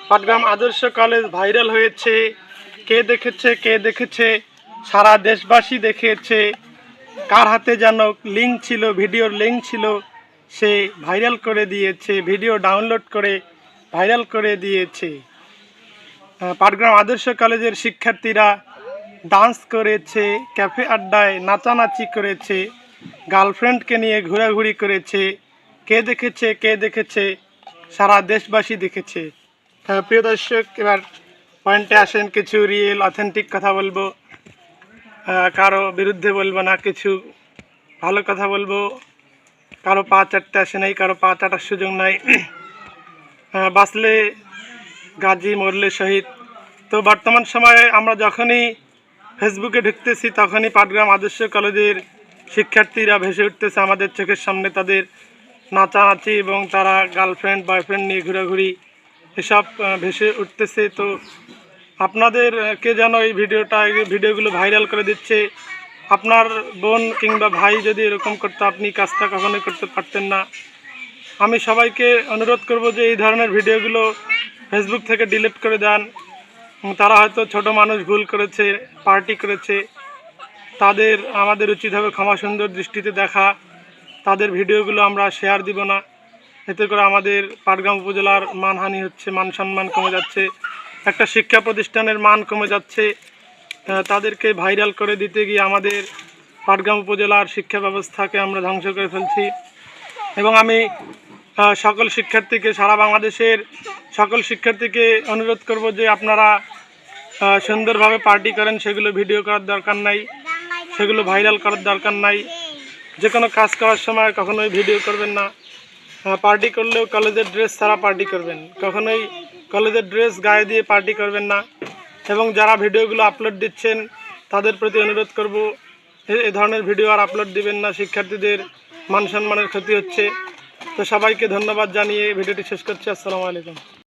পাটগ্রাম আদর্শ college viral হয়েছে। কে দেখেছে সারা দেশবাসী দেখেছে। কার হাতে যেন লিঙ্ক ছিল, ভিডিওর লিঙ্ক ছিল, সে ভাইরাল করে দিয়েছে, ভিডিও ডাউনলোড করে ভাইরাল করে দিয়েছে। পাটগ্রাম আদর্শ কলেজের শিক্ষার্থীরা ডান্স করেছে, ক্যাফে আড্ডায় নাচানাচি করেছে, গার্লফ্রেন্ডকে নিয়ে ঘোরাঘুরি করেছে। কে দেখেছে সারা দেশবাসী দেখেছে। প্রিয় দর্শক, এবার পয়েন্টে আসেন। কিছু রিয়েল অথেন্টিক কথা বলবো, কারো বিরুদ্ধে বলবো না, কিছু ভালো কথা বলবো। কারো পা চাটতে আসে নাই, কারো পা চাটার সুযোগ নাই। বাঁচলে গাজী, মরলে শহীদ। তো বর্তমান সময়ে আমরা যখনই ফেসবুকে ঢুকতেছি তখনই পাটগ্রাম আদর্শ কলেজের শিক্ষার্থীরা ভেসে উঠতেছে আমাদের চোখের সামনে। তাদের নাচানাচি এবং তারা গার্লফ্রেন্ড বয়ফ্রেন্ড নিয়ে ঘোরাঘুরি এসব ভেসে উঠতেছে। তো আপনাদের কে যেন এই ভিডিওগুলো ভাইরাল করে দিচ্ছে। আপনার বোন কিংবা ভাই যদি এরকম করতো, আপনি কাজটা কখনোই করতে পারতেন না। আমি সবাইকে অনুরোধ করব যে এই ধরনের ভিডিওগুলো ফেসবুক থেকে ডিলিট করে দেন। তারা হয়তো ছোট মানুষ, ভুল করেছে, পার্টি করেছে, আমাদের উচিত হবে ক্ষমা সুন্দর দৃষ্টিতে দেখা। তাদের ভিডিওগুলো আমরা শেয়ার দিব না। এতে করে আমাদের পাটগ্রাম উপজেলার মানহানি হচ্ছে, মান সম্মান কমে যাচ্ছে, একটা শিক্ষা প্রতিষ্ঠানের মান কমে যাচ্ছে। তাদেরকে ভাইরাল করে দিতে গিয়ে আমাদের পাটগ্রাম উপজেলার শিক্ষা ব্যবস্থাকে আমরা ধ্বংস করে ফেলছি। এবং আমি সকল শিক্ষার্থীকে, সারা বাংলাদেশের সকল শিক্ষার্থীকে অনুরোধ করব যে আপনারা সুন্দরভাবে পার্টি করেন, সেগুলো ভিডিও করার দরকার নাই, সেগুলো ভাইরাল করার দরকার নাই। যে কোনো কাজ করার সময় কখনোই ভিডিও করবেন না। পার্টি করলেও কলেজের ড্রেস ছাড়া পার্টি করবেন, কখনোই কলেজের ড্রেস গায়ে দিয়ে পার্টি করবেন না। এবং যারা ভিডিওগুলো আপলোড দিচ্ছেন তাদের প্রতি অনুরোধ করব, এ ধরনের ভিডিও আর আপলোড দিবেন না। শিক্ষার্থীদের মান সম্মানের ক্ষতি হচ্ছে। তো সবাইকে ধন্যবাদ জানিয়ে ভিডিওটি শেষ করছি। আসসালামু আলাইকুম।